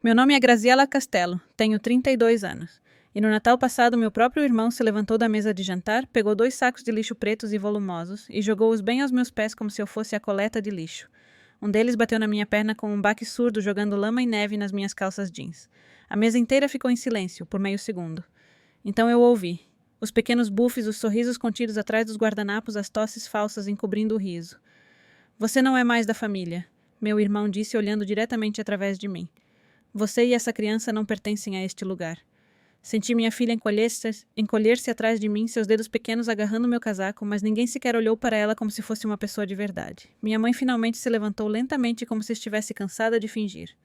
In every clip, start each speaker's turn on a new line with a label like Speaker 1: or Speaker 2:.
Speaker 1: Meu nome é Graziela Castelo, tenho 32 anos. E no Natal passado, meu próprio irmão se levantou da mesa de jantar, pegou 2 sacos de lixo pretos e volumosos e jogou-os bem aos meus pés como se eu fosse a coleta de lixo. Um deles bateu na minha perna com um baque surdo, jogando lama e neve nas minhas calças jeans. A mesa inteira ficou em silêncio, por meio segundo. Então eu ouvi. Os pequenos bufes, os sorrisos contidos atrás dos guardanapos, as tosses falsas encobrindo o riso. Você não é mais da família, meu irmão disse olhando diretamente através de mim. Você e essa criança não pertencem a este lugar. Senti minha filha encolher-se atrás de mim, seus dedos pequenos agarrando meu casaco, mas ninguém sequer olhou para ela como se fosse uma pessoa de verdade. Minha mãe finalmente se levantou lentamente como se estivesse cansada de fingir.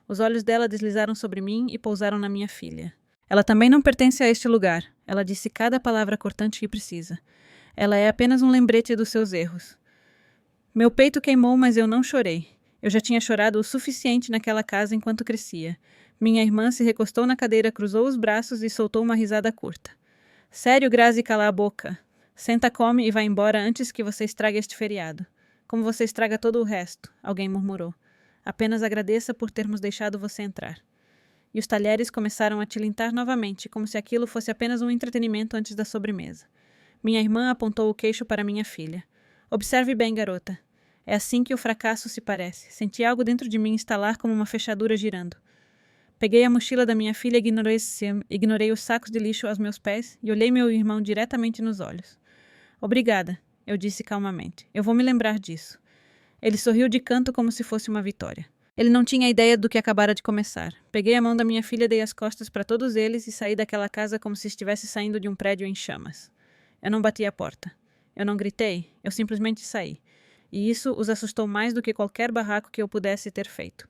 Speaker 1: Os olhos dela deslizaram sobre mim e pousaram na minha filha. Ela também não pertence a este lugar. Ela disse cada palavra cortante e precisa. Ela é apenas um lembrete dos seus erros. Meu peito queimou, mas eu não chorei. Eu já tinha chorado o suficiente naquela casa enquanto crescia. Minha irmã se recostou na cadeira, cruzou os braços e soltou uma risada curta. Sério, Grazi, cala a boca. Senta, come e vai embora antes que você estrague este feriado. Como você estraga todo o resto, alguém murmurou. Apenas agradeça por termos deixado você entrar. E os talheres começaram a tilintar novamente, como se aquilo fosse apenas um entretenimento antes da sobremesa. Minha irmã apontou o queixo para minha filha. Observe bem, garota. É assim que o fracasso se parece. Senti algo dentro de mim estalar como uma fechadura girando. Peguei a mochila da minha filha e ignorei os sacos de lixo aos meus pés e olhei meu irmão diretamente nos olhos. Obrigada, eu disse calmamente. Eu vou me lembrar disso. Ele sorriu de canto como se fosse uma vitória. Ele não tinha ideia do que acabara de começar. Peguei a mão da minha filha, dei as costas para todos eles e saí daquela casa como se estivesse saindo de um prédio em chamas. Eu não bati a porta. Eu não gritei, eu simplesmente saí. E isso os assustou mais do que qualquer barraco que eu pudesse ter feito.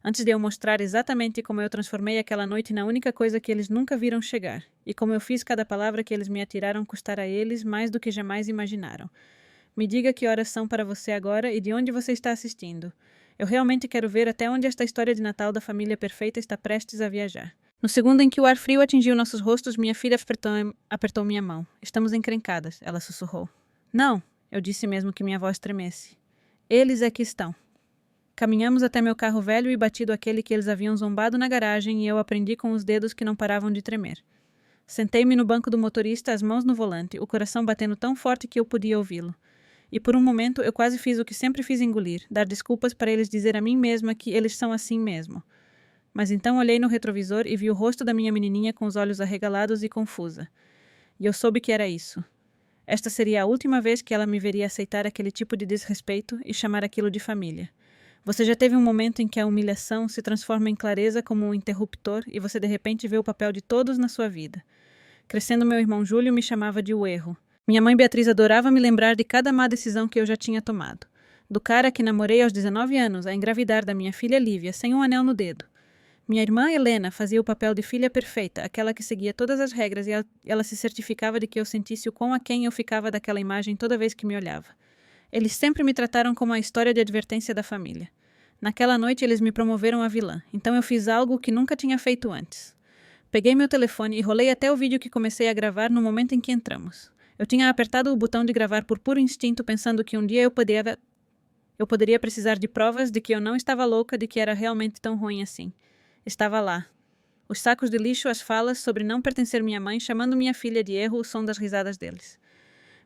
Speaker 1: Antes de eu mostrar exatamente como eu transformei aquela noite na única coisa que eles nunca viram chegar, e como eu fiz cada palavra que eles me atiraram custar a eles mais do que jamais imaginaram. Me diga que horas são para você agora e de onde você está assistindo. Eu realmente quero ver até onde esta história de Natal da família perfeita está prestes a viajar. No segundo em que o ar frio atingiu nossos rostos, minha filha apertou minha mão. Estamos encrencadas, ela sussurrou. Não, eu disse mesmo que minha voz tremesse. Eles é que estão. Caminhamos até meu carro velho e batido aquele que eles haviam zombado na garagem e eu aprendi com os dedos que não paravam de tremer. Sentei-me no banco do motorista, as mãos no volante, o coração batendo tão forte que eu podia ouvi-lo. E por um momento eu quase fiz o que sempre fiz engolir, dar desculpas para eles dizer a mim mesma que eles são assim mesmo. Mas então olhei no retrovisor e vi o rosto da minha menininha com os olhos arregalados e confusa. E eu soube que era isso. Esta seria a última vez que ela me veria aceitar aquele tipo de desrespeito e chamar aquilo de família. Você já teve um momento em que a humilhação se transforma em clareza como um interruptor e você de repente vê o papel de todos na sua vida. Crescendo, meu irmão Júlio me chamava de o erro. Minha mãe Beatriz adorava me lembrar de cada má decisão que eu já tinha tomado. Do cara que namorei aos 19 anos a engravidar da minha filha Lívia sem um anel no dedo. Minha irmã Helena fazia o papel de filha perfeita, aquela que seguia todas as regras e ela se certificava de que eu sentisse o quão aquém eu ficava daquela imagem toda vez que me olhava. Eles sempre me trataram como a história de advertência da família. Naquela noite eles me promoveram a vilã, então eu fiz algo que nunca tinha feito antes. Peguei meu telefone e rolei até o vídeo que comecei a gravar no momento em que entramos. Eu tinha apertado o botão de gravar por puro instinto, pensando que um dia eu poderia precisar de provas de que eu não estava louca, de que era realmente tão ruim assim. Estava lá. Os sacos de lixo, as falas sobre não pertencer minha mãe, chamando minha filha de erro, o som das risadas deles.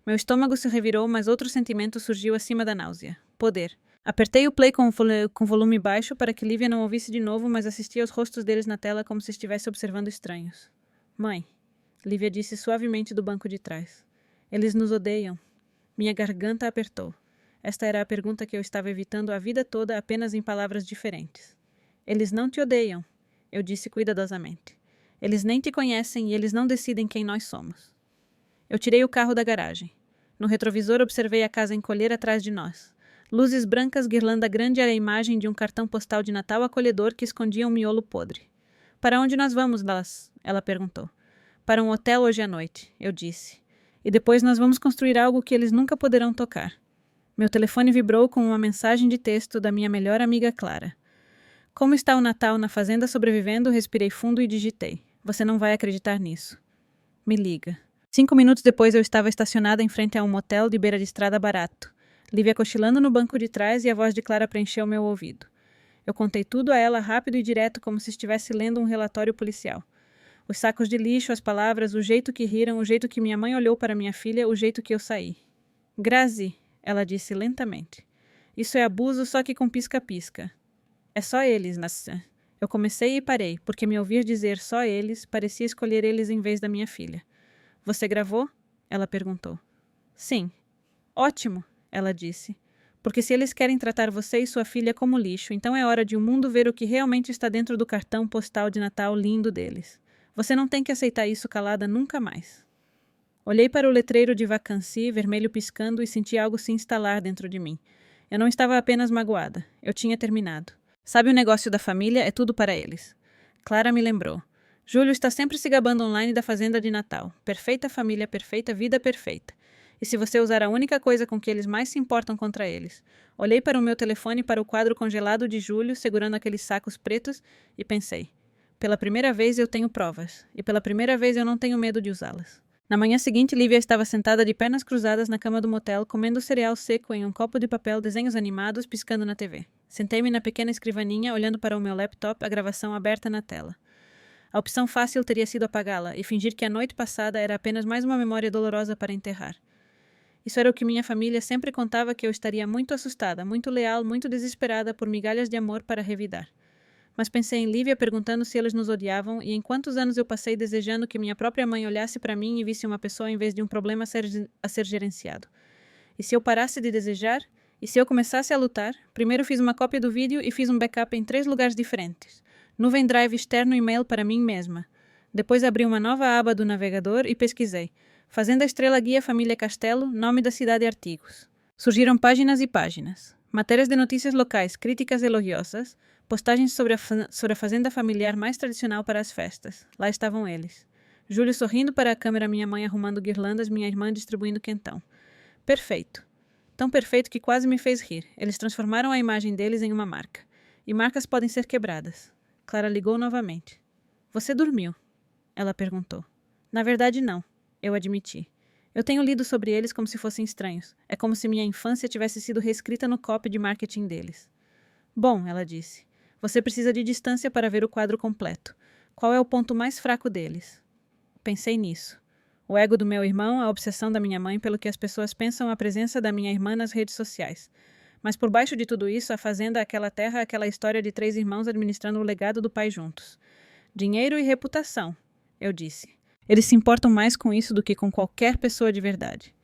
Speaker 1: Meu estômago se revirou, mas outro sentimento surgiu acima da náusea. Poder. Apertei o play com volume baixo para que Lívia não ouvisse de novo, mas assisti aos rostos deles na tela como se estivesse observando estranhos. Mãe, Lívia disse suavemente do banco de trás. Eles nos odeiam. Minha garganta apertou. Esta era a pergunta que eu estava evitando a vida toda, apenas em palavras diferentes. Eles não te odeiam, eu disse cuidadosamente. Eles nem te conhecem e eles não decidem quem nós somos. Eu tirei o carro da garagem. No retrovisor observei a casa encolher atrás de nós. Luzes brancas, guirlanda grande era a imagem de um cartão postal de Natal acolhedor que escondia um miolo podre. Para onde nós vamos, Dallas? Ela perguntou. Para um hotel hoje à noite, eu disse. E depois nós vamos construir algo que eles nunca poderão tocar. Meu telefone vibrou com uma mensagem de texto da minha melhor amiga Clara. Como está o Natal na fazenda sobrevivendo? Respirei fundo e digitei. Você não vai acreditar nisso. Me liga. 5 minutos depois eu estava estacionada em frente a um motel de beira de estrada barato. Lívia cochilando no banco de trás e a voz de Clara preencheu meu ouvido. Eu contei tudo a ela rápido e direto, como se estivesse lendo um relatório policial. Os sacos de lixo, as palavras, o jeito que riram, o jeito que minha mãe olhou para minha filha, o jeito que eu saí. Grazi, ela disse lentamente. Isso é abuso, só que com pisca-pisca. É só eles, Nassan. Eu comecei e parei, porque me ouvir dizer só eles parecia escolher eles em vez da minha filha. Você gravou? Ela perguntou. Sim. Ótimo, ela disse. Porque se eles querem tratar você e sua filha como lixo, então é hora de o mundo ver o que realmente está dentro do cartão postal de Natal lindo deles. Você não tem que aceitar isso calada nunca mais. Olhei para o letreiro de vacancy, vermelho piscando, e senti algo se instalar dentro de mim. Eu não estava apenas magoada. Eu tinha terminado. Sabe o negócio da família? É tudo para eles. Clara me lembrou. Júlio está sempre se gabando online da fazenda de Natal. Perfeita família, perfeita vida, perfeita. E se você usar a única coisa com que eles mais se importam contra eles? Olhei para o meu telefone para o quadro congelado de Júlio, segurando aqueles sacos pretos, e pensei. Pela primeira vez eu tenho provas. E pela primeira vez eu não tenho medo de usá-las. Na manhã seguinte, Lívia estava sentada de pernas cruzadas na cama do motel, comendo cereal seco em um copo de papel, desenhos animados, piscando na TV. Sentei-me na pequena escrivaninha, olhando para o meu laptop, a gravação aberta na tela. A opção fácil teria sido apagá-la e fingir que a noite passada era apenas mais uma memória dolorosa para enterrar. Isso era o que minha família sempre contava, que eu estaria muito assustada, muito leal, muito desesperada por migalhas de amor para revidar. Mas pensei em Lívia perguntando se eles nos odiavam e em quantos anos eu passei desejando que minha própria mãe olhasse para mim e visse uma pessoa em vez de um problema a ser gerenciado. E se eu parasse de desejar? E se eu começasse a lutar? Primeiro fiz uma cópia do vídeo e fiz um backup em 3 lugares diferentes. Nuvem Drive externo e-mail para mim mesma. Depois abri uma nova aba do navegador e pesquisei. Fazenda Estrela Guia Família Castelo, nome da cidade e artigos. Surgiram páginas e páginas. Matérias de notícias locais, críticas elogiosas, postagens sobre a fazenda familiar mais tradicional para as festas. Lá estavam eles. Júlio sorrindo para a câmera, minha mãe arrumando guirlandas, minha irmã distribuindo quentão. Perfeito. Tão perfeito que quase me fez rir. Eles transformaram a imagem deles em uma marca. E marcas podem ser quebradas. Clara ligou novamente. Você dormiu? Ela perguntou. Na verdade, não. Eu admiti. Eu tenho lido sobre eles como se fossem estranhos. É como se minha infância tivesse sido reescrita no copy de marketing deles. Bom, ela disse. Você precisa de distância para ver o quadro completo. Qual é o ponto mais fraco deles? Pensei nisso. O ego do meu irmão, a obsessão da minha mãe pelo que as pessoas pensam, a presença da minha irmã nas redes sociais. Mas por baixo de tudo isso, a fazenda, aquela terra, aquela história de 3 irmãos administrando o legado do pai juntos. Dinheiro e reputação, eu disse. Eles se importam mais com isso do que com qualquer pessoa de verdade.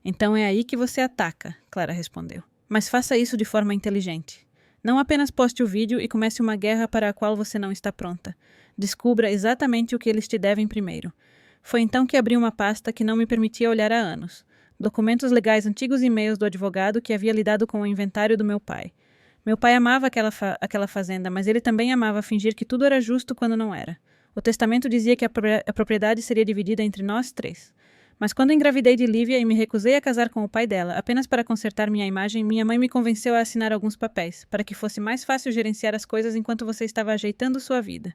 Speaker 1: Então é aí que você ataca, Clara respondeu. Mas faça isso de forma inteligente. Não apenas poste o vídeo e comece uma guerra para a qual você não está pronta. Descubra exatamente o que eles te devem primeiro. Foi então que abri uma pasta que não me permitia olhar há anos. Documentos legais, antigos e-mails do advogado que havia lidado com o inventário do meu pai. Meu pai amava aquela fazenda, mas ele também amava fingir que tudo era justo quando não era. O testamento dizia que a propriedade seria dividida entre nós 3. Mas quando engravidei de Lívia e me recusei a casar com o pai dela, apenas para consertar minha imagem, minha mãe me convenceu a assinar alguns papéis, para que fosse mais fácil gerenciar as coisas enquanto você estava ajeitando sua vida.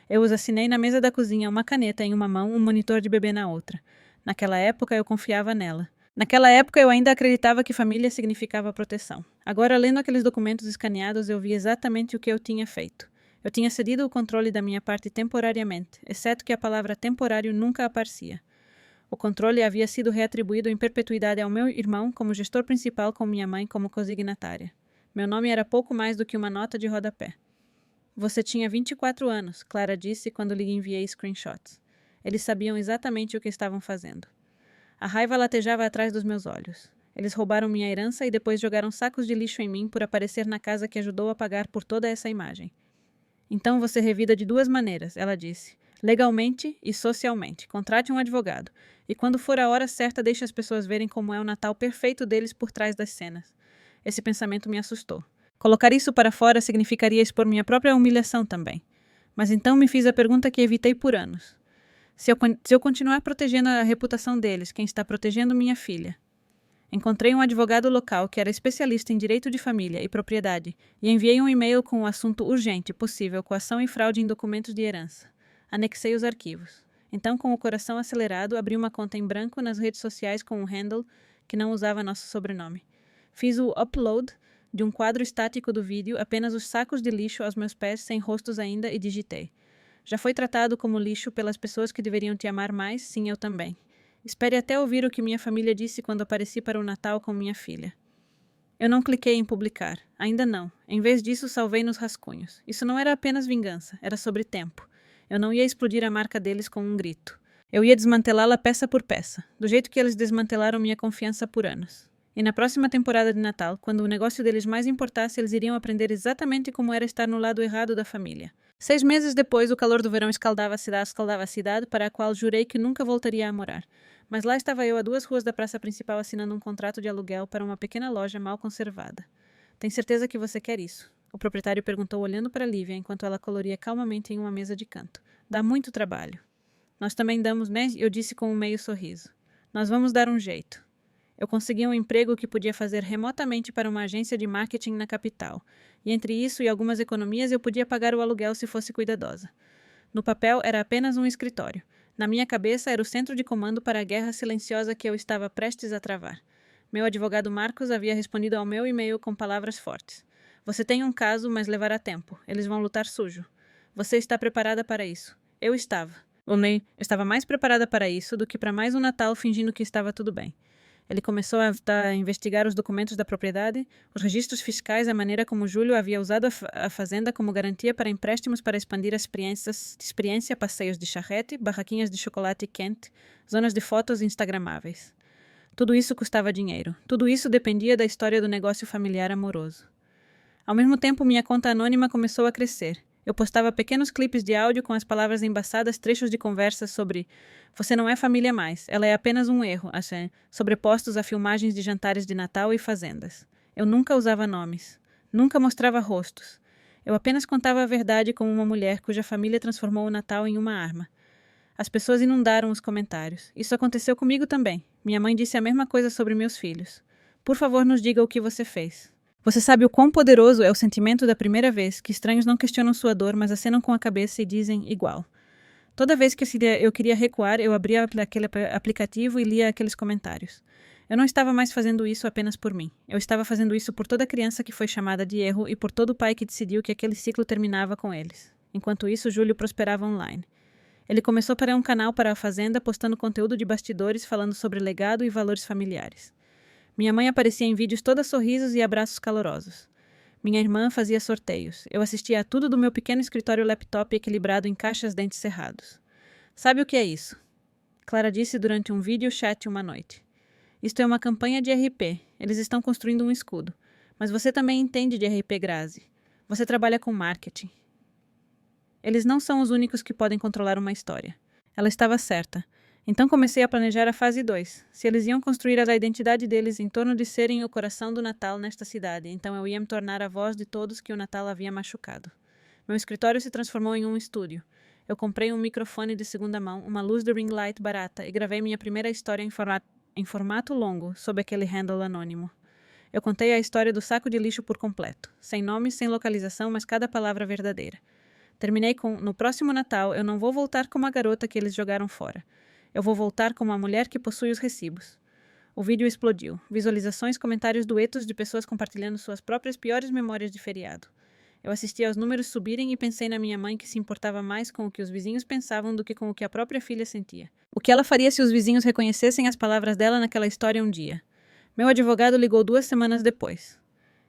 Speaker 1: Eu os assinei na mesa da cozinha, uma caneta em uma mão, um monitor de bebê na outra. Naquela época, eu confiava nela. Naquela época, eu ainda acreditava que família significava proteção. Agora, lendo aqueles documentos escaneados, eu vi exatamente o que eu tinha feito. Eu tinha cedido o controle da minha parte temporariamente, exceto que a palavra temporário nunca aparecia. O controle havia sido reatribuído em perpetuidade ao meu irmão como gestor principal, com minha mãe como consignatária. Meu nome era pouco mais do que uma nota de rodapé. Você tinha 24 anos, Clara disse quando lhe enviei screenshots. Eles sabiam exatamente o que estavam fazendo. A raiva latejava atrás dos meus olhos. Eles roubaram minha herança e depois jogaram sacos de lixo em mim por aparecer na casa que ajudou a pagar por toda essa imagem. Então você revida de 2 maneiras, ela disse. Legalmente e socialmente. Contrate um advogado. E quando for a hora certa, deixe as pessoas verem como é o Natal perfeito deles por trás das cenas. Esse pensamento me assustou. Colocar isso para fora significaria expor minha própria humilhação também. Mas então me fiz a pergunta que evitei por anos. Se eu continuar protegendo a reputação deles, quem está protegendo minha filha? Encontrei um advogado local que era especialista em direito de família e propriedade e enviei um e-mail com o assunto urgente, possível coação e fraude em documentos de herança. Anexei os arquivos. Então, com o coração acelerado, abri uma conta em branco nas redes sociais com um handle que não usava nosso sobrenome. Fiz o upload de um quadro estático do vídeo, apenas os sacos de lixo aos meus pés, sem rostos ainda, e digitei. Já foi tratado como lixo pelas pessoas que deveriam te amar mais? Sim, eu também. Espere até ouvir o que minha família disse quando apareci para o Natal com minha filha. Eu não cliquei em publicar. Ainda não. Em vez disso, salvei nos rascunhos. Isso não era apenas vingança. Era sobre tempo. Eu não ia explodir a marca deles com um grito. Eu ia desmantelá-la peça por peça, do jeito que eles desmantelaram minha confiança por anos. E na próxima temporada de Natal, quando o negócio deles mais importasse, eles iriam aprender exatamente como era estar no lado errado da família. 6 meses depois, o calor do verão escaldava a cidade para a qual jurei que nunca voltaria a morar. Mas lá estava eu a 2 ruas da praça principal assinando um contrato de aluguel para uma pequena loja mal conservada. Tem certeza que você quer isso? O proprietário perguntou olhando para Lívia enquanto ela coloria calmamente em uma mesa de canto. Dá muito trabalho. Nós também damos, né? Eu disse com um meio sorriso. Nós vamos dar um jeito. Eu consegui um emprego que podia fazer remotamente para uma agência de marketing na capital. E entre isso e algumas economias eu podia pagar o aluguel se fosse cuidadosa. No papel era apenas um escritório. Na minha cabeça era o centro de comando para a guerra silenciosa que eu estava prestes a travar. Meu advogado Marcos havia respondido ao meu e-mail com palavras fortes. Você tem um caso, mas levará tempo. Eles vão lutar sujo. Você está preparada para isso? Eu estava. Estava mais preparada para isso do que para mais um Natal fingindo que estava tudo bem. Ele começou a investigar os documentos da propriedade, os registros fiscais, a maneira como Júlio havia usado a fazenda como garantia para empréstimos para expandir a experiência, passeios de charrete, barraquinhas de chocolate quente, zonas de fotos instagramáveis. Tudo isso custava dinheiro. Tudo isso dependia da história do negócio familiar amoroso. Ao mesmo tempo, minha conta anônima começou a crescer. Eu postava pequenos clipes de áudio com as palavras embaçadas, trechos de conversas sobre "Você não é família mais, ela é apenas um erro", assim, sobrepostos a filmagens de jantares de Natal e fazendas. Eu nunca usava nomes. Nunca mostrava rostos. Eu apenas contava a verdade como uma mulher cuja família transformou o Natal em uma arma. As pessoas inundaram os comentários. Isso aconteceu comigo também. Minha mãe disse a mesma coisa sobre meus filhos. Por favor, nos diga o que você fez. Você sabe o quão poderoso é o sentimento da primeira vez, que estranhos não questionam sua dor, mas acenam com a cabeça e dizem igual. Toda vez que eu queria recuar, eu abria aquele aplicativo e lia aqueles comentários. Eu não estava mais fazendo isso apenas por mim. Eu estava fazendo isso por toda criança que foi chamada de erro e por todo pai que decidiu que aquele ciclo terminava com eles. Enquanto isso, Júlio prosperava online. Ele começou para um canal para a fazenda, postando conteúdo de bastidores, falando sobre legado e valores familiares. Minha mãe aparecia em vídeos toda sorrisos e abraços calorosos. Minha irmã fazia sorteios. Eu assistia a tudo do meu pequeno escritório laptop equilibrado em caixas dentes cerrados. Sabe o que é isso? Clara disse durante um vídeo chat uma noite. Isto é uma campanha de RP. Eles estão construindo um escudo. Mas você também entende de RP Grazi. Você trabalha com marketing. Eles não são os únicos que podem controlar uma história. Ela estava certa. Então comecei a planejar a fase 2. Se eles iam construir a identidade deles em torno de serem o coração do Natal nesta cidade, então eu ia me tornar a voz de todos que o Natal havia machucado. Meu escritório se transformou em um estúdio. Eu comprei um microfone de segunda mão, uma luz de ring light barata e gravei minha primeira história em formato longo, sob aquele handle anônimo. Eu contei a história do saco de lixo por completo, sem nome, sem localização, mas cada palavra verdadeira. Terminei com: no próximo Natal eu não vou voltar como a garota que eles jogaram fora. Eu vou voltar como a mulher que possui os recibos. O vídeo explodiu. Visualizações, comentários, duetos de pessoas compartilhando suas próprias piores memórias de feriado. Eu assisti aos números subirem e pensei na minha mãe que se importava mais com o que os vizinhos pensavam do que com o que a própria filha sentia. O que ela faria se os vizinhos reconhecessem as palavras dela naquela história um dia? Meu advogado ligou 2 semanas depois.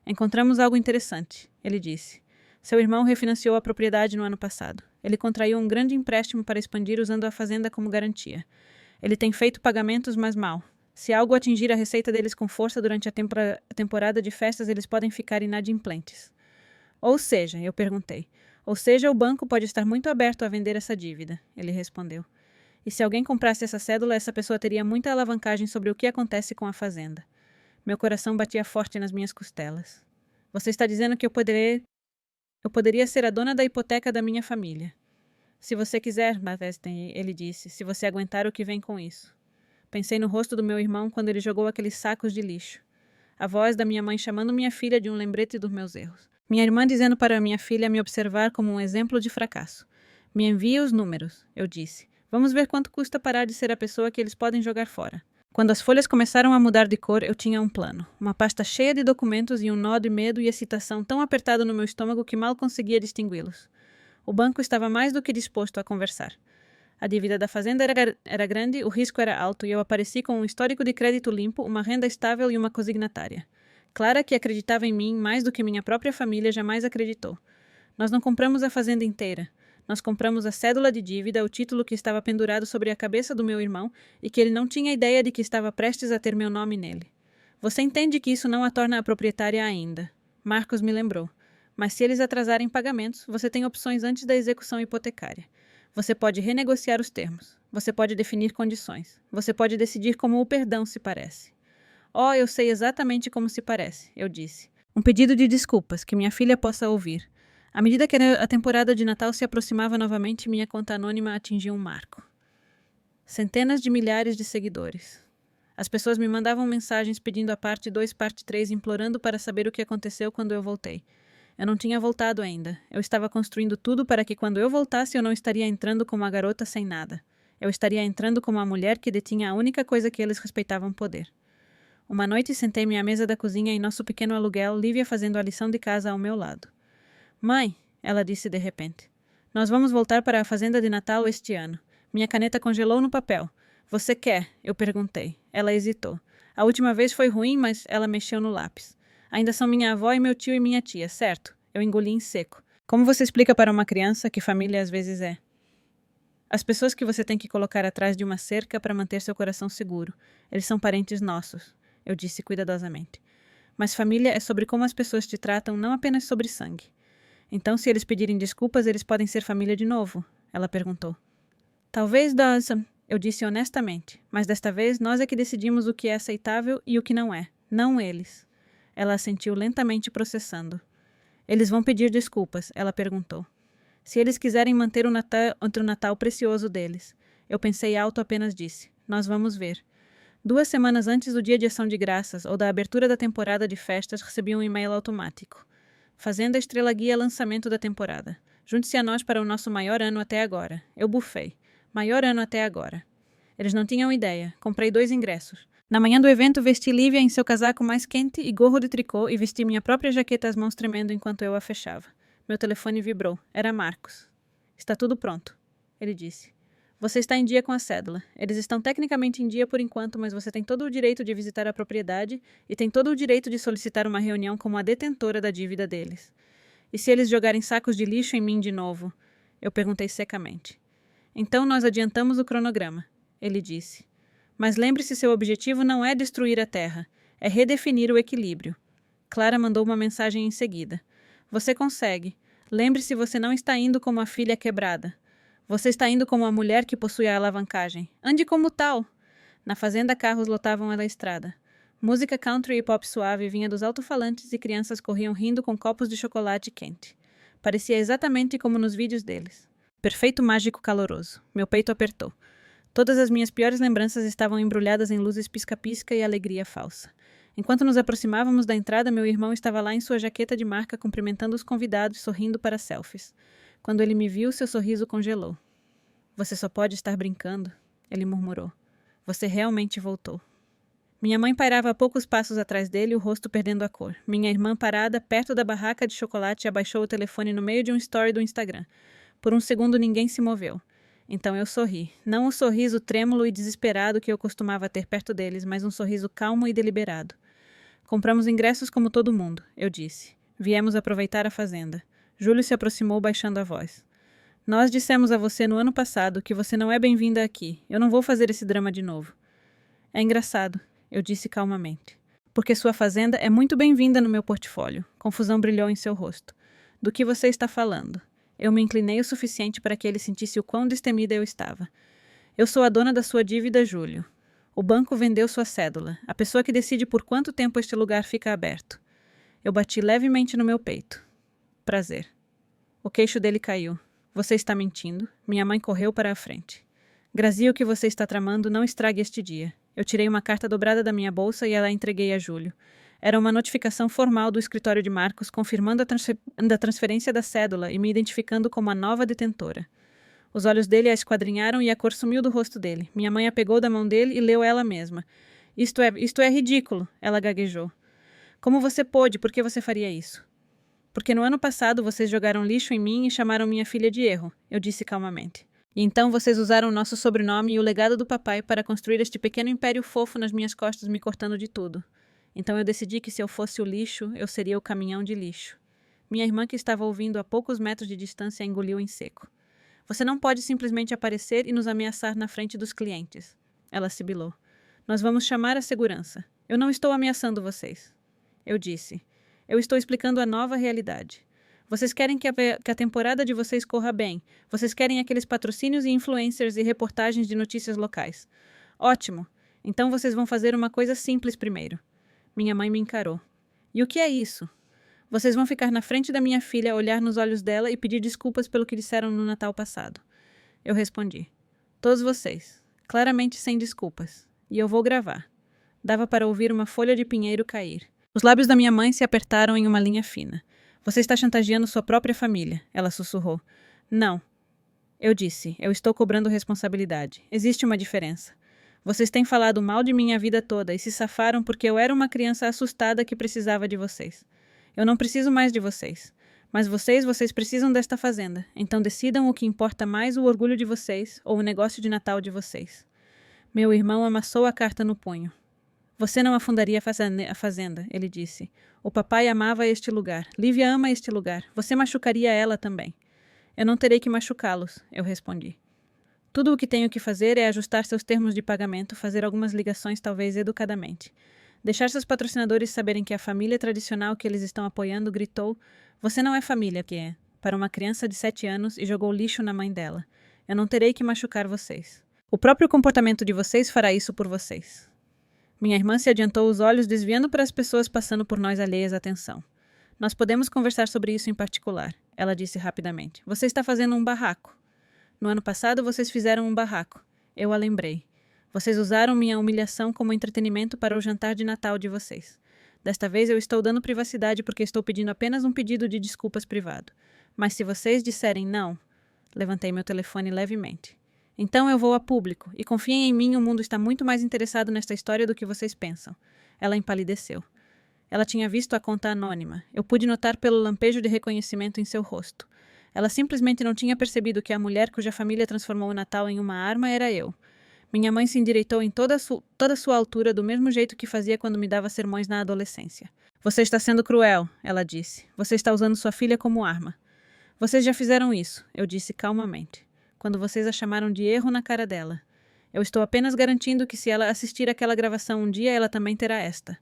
Speaker 1: Encontramos algo interessante, ele disse. Seu irmão refinanciou a propriedade no ano passado. Ele contraiu um grande empréstimo para expandir usando a fazenda como garantia. Ele tem feito pagamentos, mas mal. Se algo atingir a receita deles com força durante a temporada de festas, eles podem ficar inadimplentes. Ou seja, eu perguntei. Ou seja, o banco pode estar muito aberto a vender essa dívida, ele respondeu. E se alguém comprasse essa cédula, essa pessoa teria muita alavancagem sobre o que acontece com a fazenda. Meu coração batia forte nas minhas costelas. Você está dizendo que eu poderia ser a dona da hipoteca da minha família. Se você quiser, Bavesten, ele disse, se você aguentar o que vem com isso. Pensei no rosto do meu irmão quando ele jogou aqueles sacos de lixo. A voz da minha mãe chamando minha filha de um lembrete dos meus erros. Minha irmã dizendo para minha filha me observar como um exemplo de fracasso. Me envie os números, eu disse. Vamos ver quanto custa parar de ser a pessoa que eles podem jogar fora. Quando as folhas começaram a mudar de cor, eu tinha um plano. Uma pasta cheia de documentos e um nó de medo e excitação tão apertado no meu estômago que mal conseguia distingui-los. O banco estava mais do que disposto a conversar. A dívida da fazenda era grande, o risco era alto e eu apareci com um histórico de crédito limpo, uma renda estável e uma consignatária. Clara, que acreditava em mim mais do que minha própria família, jamais acreditou. Nós não compramos a fazenda inteira. Nós compramos a cédula de dívida, o título que estava pendurado sobre a cabeça do meu irmão e que ele não tinha ideia de que estava prestes a ter meu nome nele. Você entende que isso não a torna a proprietária ainda. Marcos me lembrou. Mas se eles atrasarem pagamentos, você tem opções antes da execução hipotecária. Você pode renegociar os termos. Você pode definir condições. Você pode decidir como o perdão se parece. Oh, eu sei exatamente como se parece, eu disse. Um pedido de desculpas, que minha filha possa ouvir. À medida que a temporada de Natal se aproximava novamente, minha conta anônima atingia um marco. Centenas de milhares de seguidores. As pessoas me mandavam mensagens pedindo a parte 2, parte 3, implorando para saber o que aconteceu quando eu voltei. Eu não tinha voltado ainda. Eu estava construindo tudo para que quando eu voltasse eu não estaria entrando como a garota sem nada. Eu estaria entrando como a mulher que detinha a única coisa que eles respeitavam poder. Uma noite sentei-me à mesa da cozinha em nosso pequeno aluguel, Lívia fazendo a lição de casa ao meu lado. Mãe, ela disse de repente, nós vamos voltar para a fazenda de Natal este ano. Minha caneta congelou no papel. Você quer? Eu perguntei. Ela hesitou. A última vez foi ruim, mas ela mexeu no lápis. Ainda são minha avó e meu tio e minha tia, certo? Eu engoli em seco. Como você explica para uma criança que família às vezes é? As pessoas que você tem que colocar atrás de uma cerca para manter seu coração seguro. Eles são parentes nossos, eu disse cuidadosamente. Mas família é sobre como as pessoas te tratam, não apenas sobre sangue. Então, se eles pedirem desculpas, eles podem ser família de novo? Ela perguntou. Talvez eu disse honestamente, mas desta vez nós é que decidimos o que é aceitável e o que não é, não eles. Ela assentiu lentamente processando. Eles vão pedir desculpas, ela perguntou. Se eles quiserem manter o Natal precioso deles. Eu pensei alto, apenas disse. Nós vamos ver. 2 semanas antes do dia de ação de graças ou da abertura da temporada de festas, recebi um e-mail automático. Fazenda Estrela Guia, lançamento da temporada. Junte-se a nós para o nosso maior ano até agora. Eu bufei. Maior ano até agora. Eles não tinham ideia. Comprei 2 ingressos. Na manhã do evento, vesti Lívia em seu casaco mais quente e gorro de tricô e vesti minha própria jaqueta, as mãos tremendo enquanto eu a fechava. Meu telefone vibrou. Era Marcos. Está tudo pronto, ele disse. Você está em dia com a cédula. Eles estão tecnicamente em dia por enquanto, mas você tem todo o direito de visitar a propriedade e tem todo o direito de solicitar uma reunião como a detentora da dívida deles. E se eles jogarem sacos de lixo em mim de novo? Eu perguntei secamente. Então nós adiantamos o cronograma, ele disse. Mas lembre-se, seu objetivo não é destruir a terra, é redefinir o equilíbrio. Clara mandou uma mensagem em seguida. Você consegue. Lembre-se, você não está indo como a filha quebrada. Você está indo como a mulher que possui a alavancagem. Ande como tal. Na fazenda, carros lotavam a estrada. Música country e pop suave vinha dos alto-falantes e crianças corriam rindo com copos de chocolate quente. Parecia exatamente como nos vídeos deles. Perfeito mágico caloroso. Meu peito apertou. Todas as minhas piores lembranças estavam embrulhadas em luzes pisca-pisca e alegria falsa. Enquanto nos aproximávamos da entrada, meu irmão estava lá em sua jaqueta de marca cumprimentando os convidados, sorrindo para selfies. Quando ele me viu, seu sorriso congelou. Você só pode estar brincando, ele murmurou. Você realmente voltou. Minha mãe pairava a poucos passos atrás dele, o rosto perdendo a cor. Minha irmã, parada perto da barraca de chocolate, abaixou o telefone no meio de um story do Instagram. Por um segundo ninguém se moveu. Então eu sorri. Não o sorriso trêmulo e desesperado que eu costumava ter perto deles, mas um sorriso calmo e deliberado. Compramos ingressos como todo mundo, eu disse. Viemos aproveitar a fazenda. Júlio se aproximou baixando a voz. Nós dissemos a você no ano passado que você não é bem-vinda aqui. Eu não vou fazer esse drama de novo. É engraçado, eu disse calmamente. Porque sua fazenda é muito bem-vinda no meu portfólio. Confusão brilhou em seu rosto. Do que você está falando? Eu me inclinei o suficiente para que ele sentisse o quão destemida eu estava. Eu sou a dona da sua dívida, Júlio. O banco vendeu sua cédula. A pessoa que decide por quanto tempo este lugar fica aberto. Eu bati levemente no meu peito. Prazer. O queixo dele caiu. Você está mentindo? Minha mãe correu para a frente. Grazia, o que você está tramando, não estrague este dia. Eu tirei uma carta dobrada da minha bolsa e a entreguei a Júlio. Era uma notificação formal do escritório de Marcos confirmando a transferência da cédula e me identificando como a nova detentora. Os olhos dele a esquadrinharam e a cor sumiu do rosto dele. Minha mãe a pegou da mão dele e leu ela mesma. Isto é ridículo, ela gaguejou. Como você pôde? Por que você faria isso? Porque no ano passado vocês jogaram lixo em mim e chamaram minha filha de erro, eu disse calmamente. E então vocês usaram nosso sobrenome e o legado do papai para construir este pequeno império fofo nas minhas costas, me cortando de tudo. Então eu decidi que se eu fosse o lixo, eu seria o caminhão de lixo. Minha irmã, que estava ouvindo a poucos metros de distância, engoliu em seco. Você não pode simplesmente aparecer e nos ameaçar na frente dos clientes. Ela sibilou. Nós vamos chamar a segurança. Eu não estou ameaçando vocês. Eu disse. Eu estou explicando a nova realidade. Vocês querem que a temporada de vocês corra bem. Vocês querem aqueles patrocínios e influencers e reportagens de notícias locais. Ótimo. Então vocês vão fazer uma coisa simples primeiro. Minha mãe me encarou. E o que é isso? Vocês vão ficar na frente da minha filha, olhar nos olhos dela e pedir desculpas pelo que disseram no Natal passado. Eu respondi. Todos vocês. Claramente sem desculpas. E eu vou gravar. Dava para ouvir uma folha de pinheiro cair. Os lábios da minha mãe se apertaram em uma linha fina. Você está chantageando sua própria família, ela sussurrou. Não. Eu disse, eu estou cobrando responsabilidade. Existe uma diferença. Vocês têm falado mal de mim a vida toda e se safaram porque eu era uma criança assustada que precisava de vocês. Eu não preciso mais de vocês. Mas vocês precisam desta fazenda. Então decidam o que importa mais, o orgulho de vocês ou o negócio de Natal de vocês. Meu irmão amassou a carta no punho. Você não afundaria a fazenda, ele disse. O papai amava este lugar. Lívia ama este lugar. Você machucaria ela também. Eu não terei que machucá-los, eu respondi. Tudo o que tenho que fazer é ajustar seus termos de pagamento, fazer algumas ligações, talvez educadamente. Deixar seus patrocinadores saberem que a família tradicional que eles estão apoiando gritou: Você não é família, que é, para uma criança de 7 anos e jogou lixo na mãe dela. Eu não terei que machucar vocês. O próprio comportamento de vocês fará isso por vocês. Minha irmã se adiantou os olhos, desviando para as pessoas passando por nós alheias à atenção. Nós podemos conversar sobre isso em particular, ela disse rapidamente. Você está fazendo um barraco. No ano passado vocês fizeram um barraco. Eu a lembrei. Vocês usaram minha humilhação como entretenimento para o jantar de Natal de vocês. Desta vez eu estou dando privacidade porque estou pedindo apenas um pedido de desculpas privado. Mas se vocês disserem não... Levantei meu telefone levemente. Então eu vou a público, e confiem em mim, o mundo está muito mais interessado nesta história do que vocês pensam. Ela empalideceu. Ela tinha visto a conta anônima. Eu pude notar pelo lampejo de reconhecimento em seu rosto. Ela simplesmente não tinha percebido que a mulher cuja família transformou o Natal em uma arma era eu. Minha mãe se endireitou em toda a sua altura, do mesmo jeito que fazia quando me dava sermões na adolescência. Você está sendo cruel, ela disse. Você está usando sua filha como arma. Vocês já fizeram isso, eu disse calmamente. Quando vocês a chamaram de erro na cara dela. Eu estou apenas garantindo que se ela assistir aquela gravação um dia, ela também terá esta.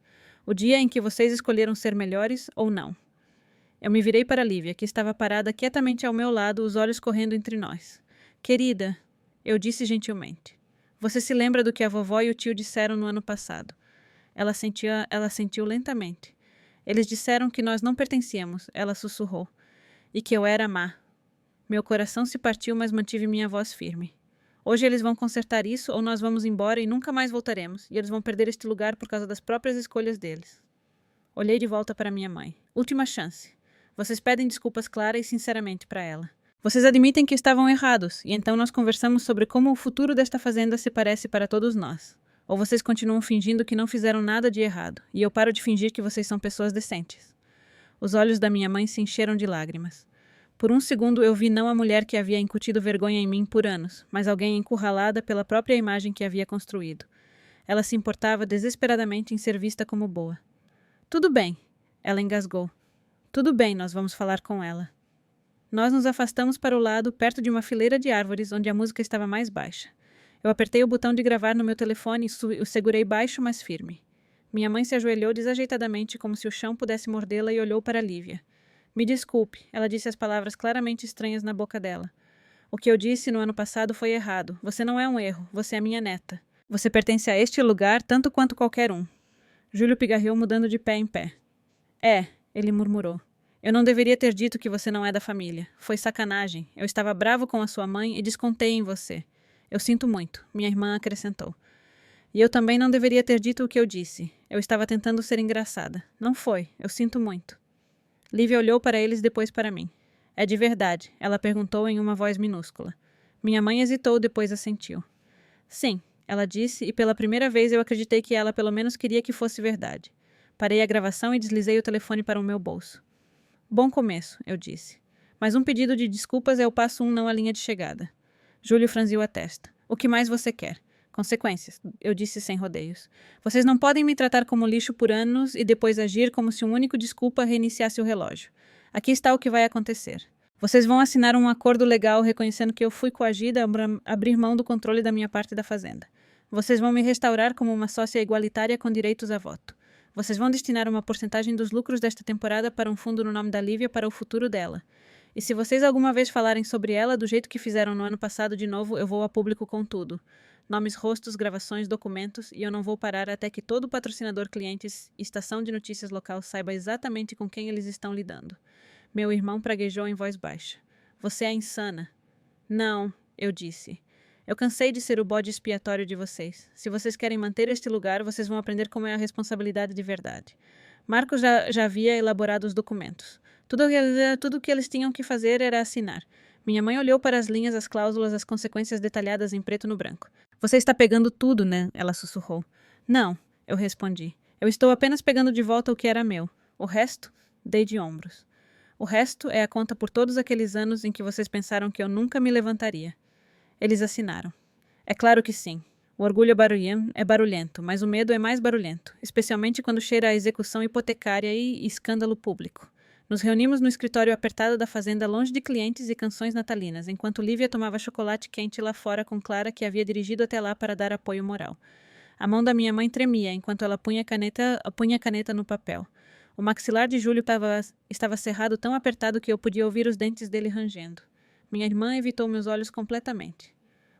Speaker 1: O dia em que vocês escolheram ser melhores ou não. Eu me virei para Lívia, que estava parada quietamente ao meu lado, os olhos correndo entre nós. Querida, eu disse gentilmente. Você se lembra do que a vovó e o tio disseram no ano passado? Ela sentiu lentamente. Eles disseram que nós não pertencíamos, ela sussurrou. E que eu era má. Meu coração se partiu, mas mantive minha voz firme. Hoje eles vão consertar isso ou nós vamos embora e nunca mais voltaremos, e eles vão perder este lugar por causa das próprias escolhas deles. Olhei de volta para minha mãe. Última chance. Vocês pedem desculpas claras e sinceramente para ela. Vocês admitem que estavam errados, e então nós conversamos sobre como o futuro desta fazenda se parece para todos nós. Ou vocês continuam fingindo que não fizeram nada de errado, e eu paro de fingir que vocês são pessoas decentes. Os olhos da minha mãe se encheram de lágrimas. Por um segundo eu vi não a mulher que havia incutido vergonha em mim por anos, mas alguém encurralada pela própria imagem que havia construído. Ela se importava desesperadamente em ser vista como boa. Tudo bem, ela engasgou. Tudo bem, nós vamos falar com ela. Nós nos afastamos para o lado, perto de uma fileira de árvores, onde a música estava mais baixa. Eu apertei o botão de gravar no meu telefone e o segurei baixo, mas firme. Minha mãe se ajoelhou desajeitadamente, como se o chão pudesse mordê-la, e olhou para Lívia. Me desculpe, ela disse as palavras claramente estranhas na boca dela. O que eu disse no ano passado foi errado. Você não é um erro, você é minha neta. Você pertence a este lugar tanto quanto qualquer um. Júlio pigarreou, mudando de pé em pé. É, ele murmurou. Eu não deveria ter dito que você não é da família. Foi sacanagem. Eu estava bravo com a sua mãe e descontei em você. Eu sinto muito, minha irmã acrescentou. E eu também não deveria ter dito o que eu disse. Eu estava tentando ser engraçada. Não foi, eu sinto muito. Lívia olhou para eles, depois para mim. É de verdade, ela perguntou em uma voz minúscula. Minha mãe hesitou, depois assentiu. Sim, ela disse, e pela primeira vez eu acreditei que ela pelo menos queria que fosse verdade. Parei a gravação e deslizei o telefone para o meu bolso. Bom começo, eu disse. Mas um pedido de desculpas é o passo 1, não a linha de chegada. Júlio franziu a testa. O que mais você quer? Consequências, eu disse sem rodeios. Vocês não podem me tratar como lixo por anos e depois agir como se um único desculpa reiniciasse o relógio. Aqui está o que vai acontecer. Vocês vão assinar um acordo legal reconhecendo que eu fui coagida a abrir mão do controle da minha parte da fazenda. Vocês vão me restaurar como uma sócia igualitária com direitos a voto. Vocês vão destinar uma porcentagem dos lucros desta temporada para um fundo no nome da Lívia para o futuro dela. E se vocês alguma vez falarem sobre ela do jeito que fizeram no ano passado de novo, eu vou a público com tudo. Nomes, rostos, gravações, documentos, e eu não vou parar até que todo patrocinador, clientes e estação de notícias local saiba exatamente com quem eles estão lidando. Meu irmão praguejou em voz baixa. Você é insana. Não, eu disse. Eu cansei de ser o bode expiatório de vocês. Se vocês querem manter este lugar, vocês vão aprender como é a responsabilidade de verdade. Marcos já havia elaborado os documentos. Tudo o que eles tinham que fazer era assinar. Minha mãe olhou para as linhas, as cláusulas, as consequências detalhadas em preto no branco. Você está pegando tudo, né? Ela sussurrou. Não, eu respondi. Eu estou apenas pegando de volta o que era meu. O resto, dei de ombros. O resto é a conta por todos aqueles anos em que vocês pensaram que eu nunca me levantaria. Eles assinaram. É claro que sim. O orgulho é barulhento, mas o medo é mais barulhento, especialmente quando cheira a execução hipotecária e escândalo público. Nos reunimos no escritório apertado da fazenda longe de clientes e canções natalinas, enquanto Lívia tomava chocolate quente lá fora com Clara, que havia dirigido até lá para dar apoio moral. A mão da minha mãe tremia enquanto ela punha a caneta no papel. O maxilar de Júlio estava cerrado tão apertado que eu podia ouvir os dentes dele rangendo. Minha irmã evitou meus olhos completamente.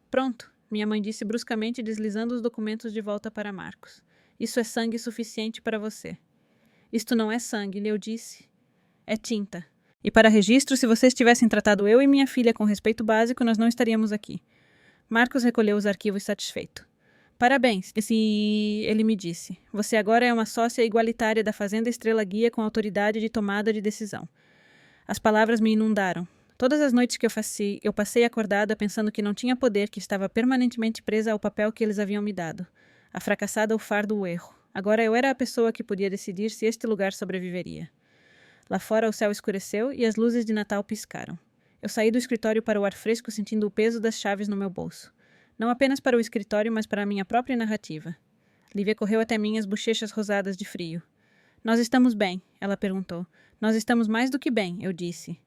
Speaker 1: Pronto, minha mãe disse bruscamente, deslizando os documentos de volta para Marcos. Isso é sangue suficiente para você. Isto não é sangue, eu disse. É tinta. E para registro, se vocês tivessem tratado eu e minha filha com respeito básico, nós não estaríamos aqui. Marcos recolheu os arquivos satisfeito. Parabéns, ele me disse. Você agora é uma sócia igualitária da Fazenda Estrela Guia com autoridade de tomada de decisão. As palavras me inundaram. Todas as noites que eu passei acordada pensando que não tinha poder, que estava permanentemente presa ao papel que eles haviam me dado. A fracassada, o fardo, o erro. Agora eu era a pessoa que podia decidir se este lugar sobreviveria. Lá fora o céu escureceu e as luzes de Natal piscaram. Eu saí do escritório para o ar fresco, sentindo o peso das chaves no meu bolso. Não apenas para o escritório, mas para a minha própria narrativa. Lívia correu até mim, as bochechas rosadas de frio. Nós estamos bem, ela perguntou. Nós estamos mais do que bem, eu disse.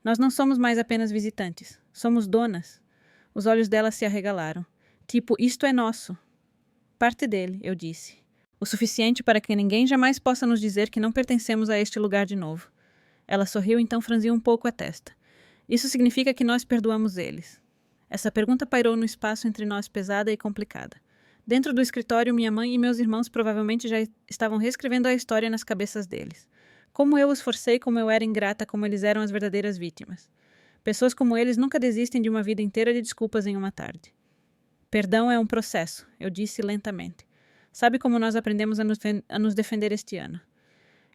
Speaker 1: Nós não somos mais apenas visitantes. Somos donas. Os olhos dela se arregalaram. Tipo, isto é nosso. Parte dele, eu disse. O suficiente para que ninguém jamais possa nos dizer que não pertencemos a este lugar de novo. Ela sorriu, então franziu um pouco a testa. Isso significa que nós perdoamos eles. Essa pergunta pairou no espaço entre nós, pesada e complicada. Dentro do escritório, minha mãe e meus irmãos provavelmente já estavam reescrevendo a história nas cabeças deles. Como eu os forcei, como eu era ingrata, como eles eram as verdadeiras vítimas. Pessoas como eles nunca desistem de uma vida inteira de desculpas em uma tarde. Perdão é um processo, eu disse lentamente. Sabe como nós aprendemos a nos defender este ano?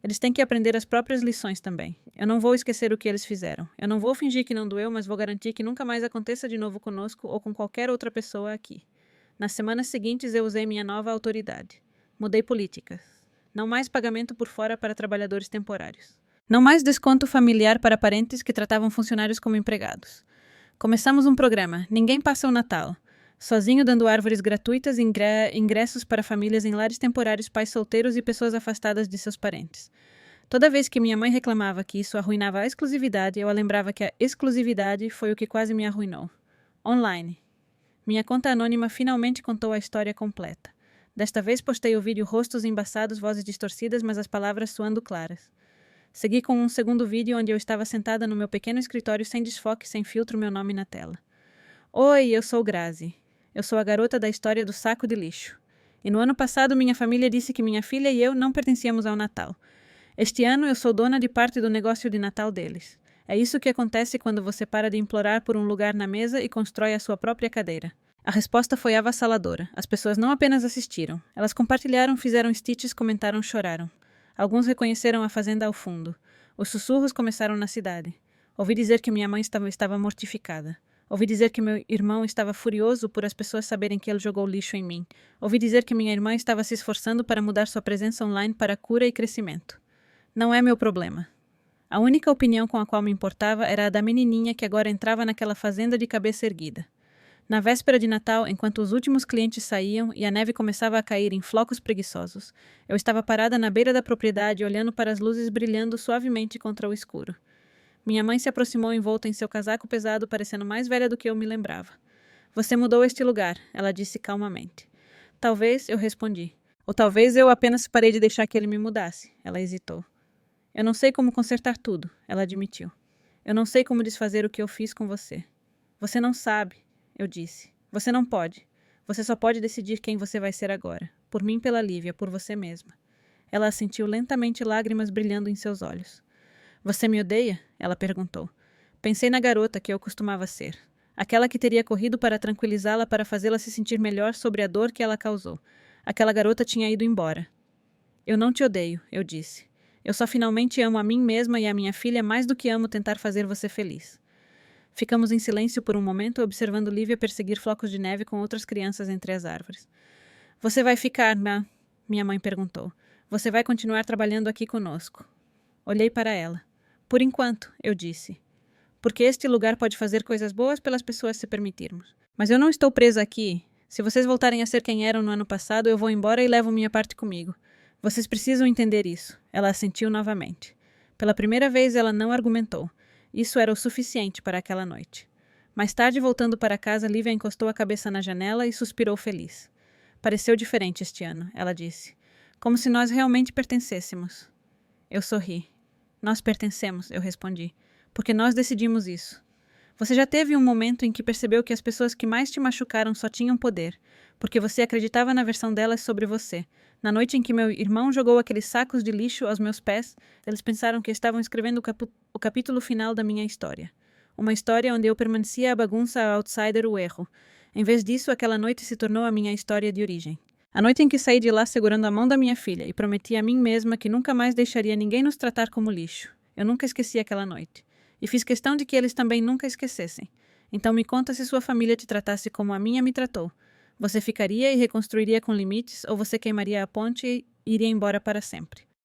Speaker 1: Eles têm que aprender as próprias lições também. Eu não vou esquecer o que eles fizeram. Eu não vou fingir que não doeu, mas vou garantir que nunca mais aconteça de novo conosco ou com qualquer outra pessoa aqui. Nas semanas seguintes eu usei minha nova autoridade. Mudei políticas. Não mais pagamento por fora para trabalhadores temporários. Não mais desconto familiar para parentes que tratavam funcionários como empregados. Começamos um programa, Ninguém Passa o Natal. Sozinho dando árvores gratuitas e ingressos para famílias em lares temporários, pais solteiros e pessoas afastadas de seus parentes. Toda vez que minha mãe reclamava que isso arruinava a exclusividade, eu a lembrava que a exclusividade foi o que quase me arruinou. Online. Minha conta anônima finalmente contou a história completa. Desta vez postei o vídeo rostos embaçados, vozes distorcidas, mas as palavras soando claras. Segui com um segundo vídeo onde eu estava sentada no meu pequeno escritório sem desfoque, sem filtro, meu nome na tela. Oi, eu sou Grazi. Eu sou a garota da história do saco de lixo. E no ano passado minha família disse que minha filha e eu não pertencíamos ao Natal. Este ano eu sou dona de parte do negócio de Natal deles. É isso que acontece quando você para de implorar por um lugar na mesa e constrói a sua própria cadeira. A resposta foi avassaladora. As pessoas não apenas assistiram. Elas compartilharam, fizeram stitches, comentaram, choraram. Alguns reconheceram a fazenda ao fundo. Os sussurros começaram na cidade. Ouvi dizer que minha mãe estava mortificada. Ouvi dizer que meu irmão estava furioso por as pessoas saberem que ele jogou lixo em mim. Ouvi dizer que minha irmã estava se esforçando para mudar sua presença online para cura e crescimento. Não é meu problema. A única opinião com a qual me importava era a da menininha que agora entrava naquela fazenda de cabeça erguida. Na véspera de Natal, enquanto os últimos clientes saíam e a neve começava a cair em flocos preguiçosos, eu estava parada na beira da propriedade olhando para as luzes brilhando suavemente contra o escuro. Minha mãe se aproximou envolta em seu casaco pesado, parecendo mais velha do que eu me lembrava. Você mudou este lugar, ela disse calmamente. Talvez, eu respondi. Ou talvez eu apenas parei de deixar que ele me mudasse, ela hesitou. Eu não sei como consertar tudo, ela admitiu. Eu não sei como desfazer o que eu fiz com você. Você não sabe, eu disse. Você não pode. Você só pode decidir quem você vai ser agora. Por mim, pela Lívia, por você mesma. Ela assentiu lentamente, lágrimas brilhando em seus olhos. Você me odeia? Ela perguntou. Pensei na garota que eu costumava ser. Aquela que teria corrido para tranquilizá-la para fazê-la se sentir melhor sobre a dor que ela causou. Aquela garota tinha ido embora. Eu não te odeio, eu disse. Eu só finalmente amo a mim mesma e a minha filha mais do que amo tentar fazer você feliz. Ficamos em silêncio por um momento, observando Lívia perseguir flocos de neve com outras crianças entre as árvores. Você vai ficar, minha mãe perguntou. Você vai continuar trabalhando aqui conosco. Olhei para ela. Por enquanto, eu disse. Porque este lugar pode fazer coisas boas pelas pessoas se permitirmos. Mas eu não estou presa aqui. Se vocês voltarem a ser quem eram no ano passado, eu vou embora e levo minha parte comigo. Vocês precisam entender isso. Ela assentiu novamente. Pela primeira vez, ela não argumentou. Isso era o suficiente para aquela noite. Mais tarde, voltando para casa, Lívia encostou a cabeça na janela e suspirou feliz. Pareceu diferente este ano, ela disse. Como se nós realmente pertencêssemos. Eu sorri. Nós pertencemos, eu respondi. Porque nós decidimos isso. Você já teve um momento em que percebeu que as pessoas que mais te machucaram só tinham poder, porque você acreditava na versão delas sobre você. Na noite em que meu irmão jogou aqueles sacos de lixo aos meus pés, eles pensaram que estavam escrevendo o capítulo final da minha história. Uma história onde eu permanecia a bagunça, a outsider, o erro. Em vez disso, aquela noite se tornou a minha história de origem. A noite em que saí de lá segurando a mão da minha filha e prometi a mim mesma que nunca mais deixaria ninguém nos tratar como lixo. Eu nunca esqueci aquela noite. E fiz questão de que eles também nunca esquecessem. Então me conta se sua família te tratasse como a minha me tratou. Você ficaria e reconstruiria com limites, ou você queimaria a ponte e iria embora para sempre?